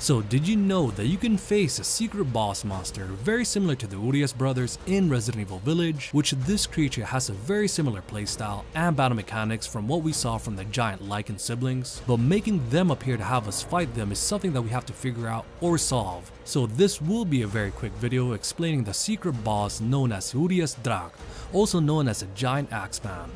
So did you know that you can face a secret boss monster very similar to the Urias brothers in Resident Evil Village, which this creature has a very similar playstyle and battle mechanics from what we saw from the giant Lycan siblings, but making them appear to have us fight them is something that we have to figure out or solve. So this will be a very quick video explaining the secret boss known as Urias Drac, also known as a giant axeman,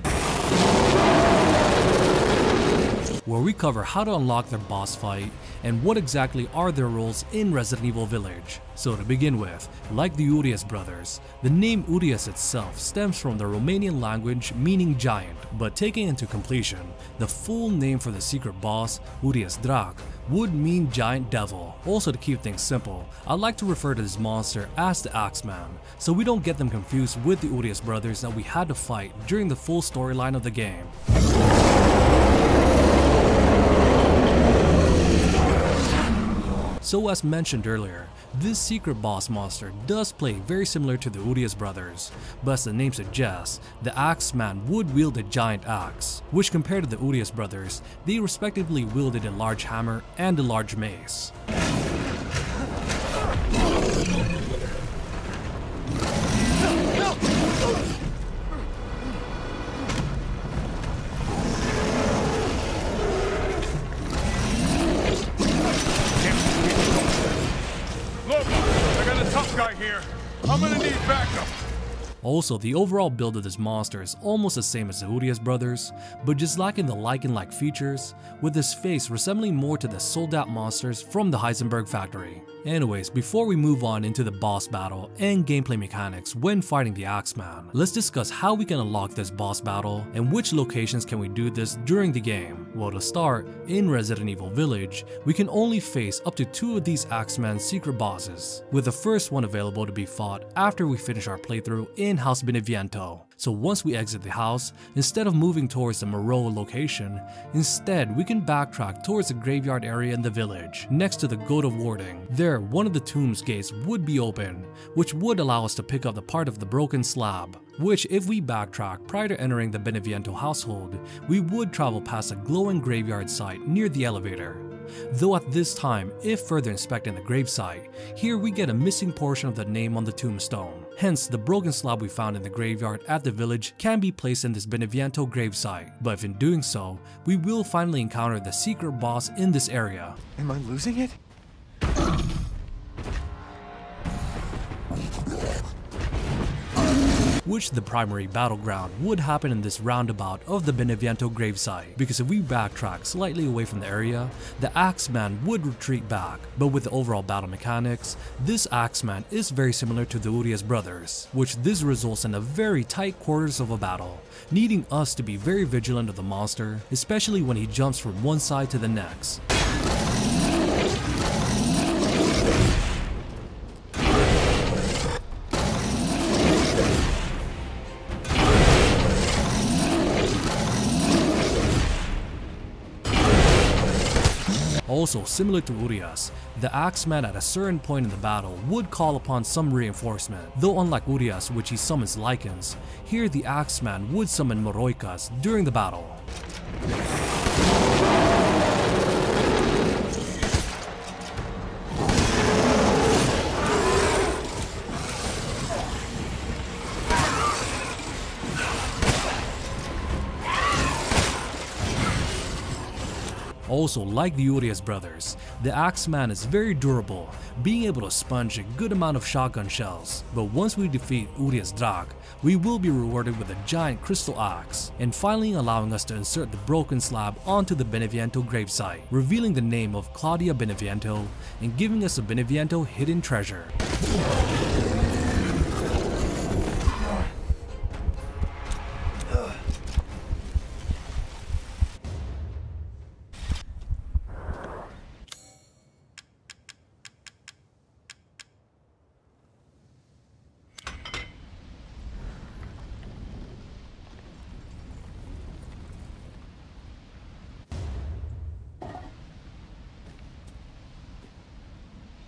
where we cover how to unlock their boss fight and what exactly are their roles in Resident Evil Village. So to begin with, like the Urias brothers, the name Urias itself stems from the Romanian language meaning giant, but taking into completion, the full name for the secret boss, Urias Drac, would mean giant devil. Also, to keep things simple, I like to refer to this monster as the Axeman, so we don't get them confused with the Urias brothers that we had to fight during the full storyline of the game. So as mentioned earlier, this secret boss monster does play very similar to the Urias brothers, but as the name suggests, the Axeman would wield a giant axe, which compared to the Urias brothers, they respectively wielded a large hammer and a large mace. I'm gonna need backup. Also, the overall build of this monster is almost the same as the Urias brothers, but just lacking the Lycan-like features, with his face resembling more to the sold-out monsters from the Heisenberg factory. Anyways, before we move on into the boss battle and gameplay mechanics when fighting the Axeman, let's discuss how we can unlock this boss battle and which locations can we do this during the game. Well, to start, in Resident Evil Village, we can only face up to 2 of these Axeman secret bosses, with the first one available to be fought after we finish our playthrough in House Beneviento. So once we exit the house, instead of moving towards the Moreau location, instead we can backtrack towards the graveyard area in the village, next to the Goat of Warding. There, one of the tomb's gates would be open, which would allow us to pick up the part of the broken slab, which if we backtrack prior to entering the Beneviento household, we would travel past a glowing graveyard site near the elevator. Though at this time, if further inspecting the gravesite, here we get a missing portion of the name on the tombstone. Hence, the broken slab we found in the graveyard at the village can be placed in this Beneviento gravesite, but if in doing so, we will finally encounter the secret boss in this area. Am I losing it? Which the primary battleground would happen in this roundabout of the Beneviento gravesite, because if we backtrack slightly away from the area, the Axeman would retreat back. But with the overall battle mechanics, this Axeman is very similar to the Urias brothers, which this results in a very tight quarters of a battle, needing us to be very vigilant of the monster, especially when he jumps from one side to the next. Also, similar to Urias, the Axeman at a certain point in the battle would call upon some reinforcement. Though unlike Urias, which he summons Lycans, here the Axeman would summon Moroikas during the battle. Also, like the Urias brothers, the Axeman is very durable, being able to sponge a good amount of shotgun shells. But once we defeat Urias Drac, we will be rewarded with a giant crystal axe, and finally allowing us to insert the broken slab onto the Beneviento gravesite, revealing the name of Claudia Beneviento and giving us a Beneviento hidden treasure.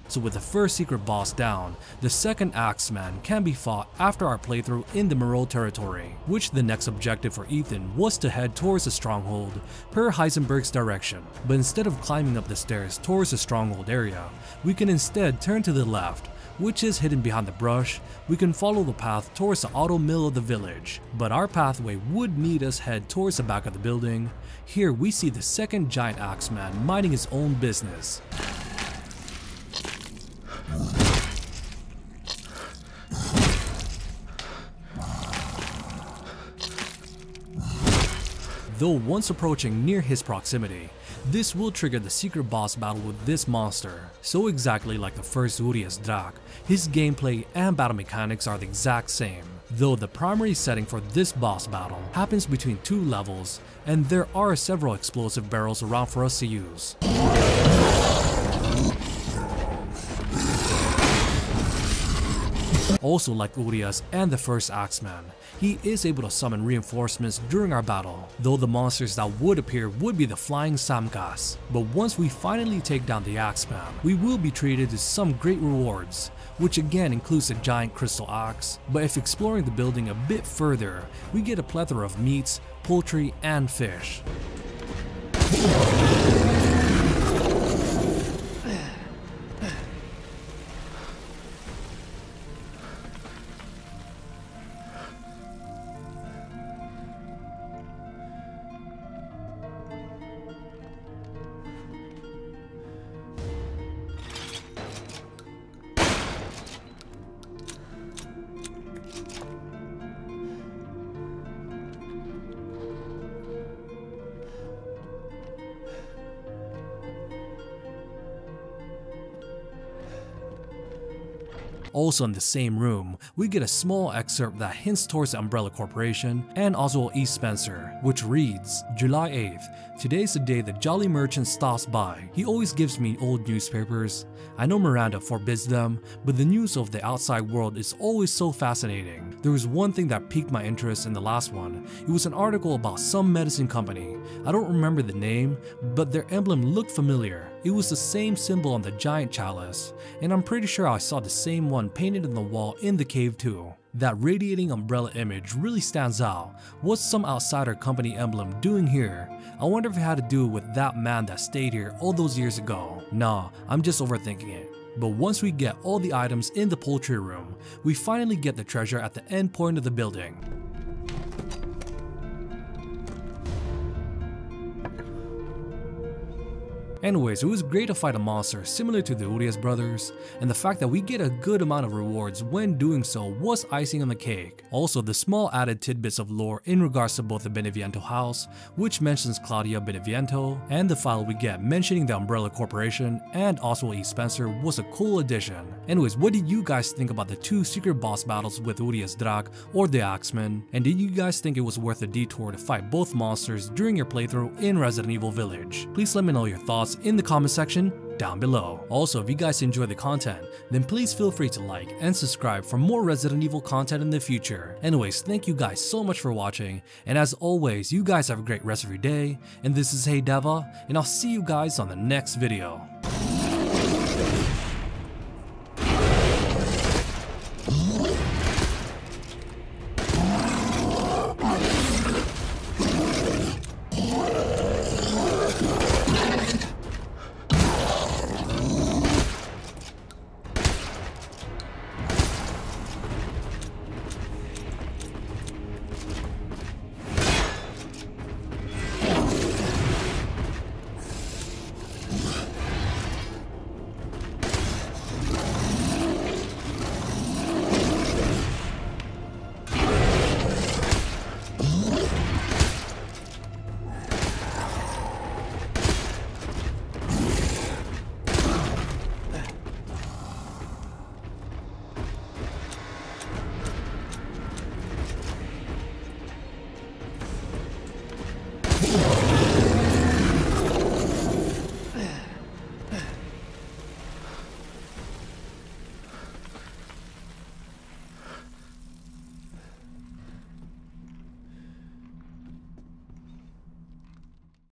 So with the first secret boss down, the second Axeman can be fought after our playthrough in the Merle territory, which the next objective for Ethan was to head towards the stronghold per Heisenberg's direction. But instead of climbing up the stairs towards the stronghold area, we can instead turn to the left, which is hidden behind the brush. We can follow the path towards the auto mill of the village, but our pathway would need us head towards the back of the building. Here we see the second giant Axeman minding his own business. Though once approaching near his proximity, this will trigger the secret boss battle with this monster. So exactly like the first Urias Drac, his gameplay and battle mechanics are the exact same, though the primary setting for this boss battle happens between 2 levels, and there are several explosive barrels around for us to use. Also like Urias and the first Axeman, he is able to summon reinforcements during our battle, though the monsters that would appear would be the flying Samkas. But once we finally take down the Axeman, we will be treated to some great rewards, which again includes a giant crystal axe. But if exploring the building a bit further, we get a plethora of meats, poultry, and fish. Also in the same room, we get a small excerpt that hints towards the Umbrella Corporation and Oswell E. Spencer, which reads, July 8th, today's the day the Jolly Merchant stops by. He always gives me old newspapers. I know Miranda forbids them, but the news of the outside world is always so fascinating. There was one thing that piqued my interest in the last one. It was an article about some medicine company. I don't remember the name, but their emblem looked familiar. It was the same symbol on the giant chalice, and I'm pretty sure I saw the same one painted on the wall in the cave too. That radiating umbrella image really stands out. What's some outsider company emblem doing here? I wonder if it had to do with that man that stayed here all those years ago. Nah, I'm just overthinking it. But once we get all the items in the poultry room, we finally get the treasure at the end point of the building. Anyways, it was great to fight a monster similar to the Urias brothers, and the fact that we get a good amount of rewards when doing so was icing on the cake. Also, the small added tidbits of lore in regards to both the Beneviento house, which mentions Claudia Beneviento, and the file we get mentioning the Umbrella Corporation and Oswell E. Spencer was a cool addition. Anyways, what did you guys think about the 2 secret boss battles with Urias Drac or the Axeman? And did you guys think it was worth a detour to fight both monsters during your playthrough in Resident Evil Village? Please let me know your thoughts in the comment section down below. Also, if you guys enjoy the content, then please feel free to like and subscribe for more Resident Evil content in the future. Anyways, thank you guys so much for watching, and as always, you guys have a great rest of your day, and this is Hey DeVuH, and I'll see you guys on the next video.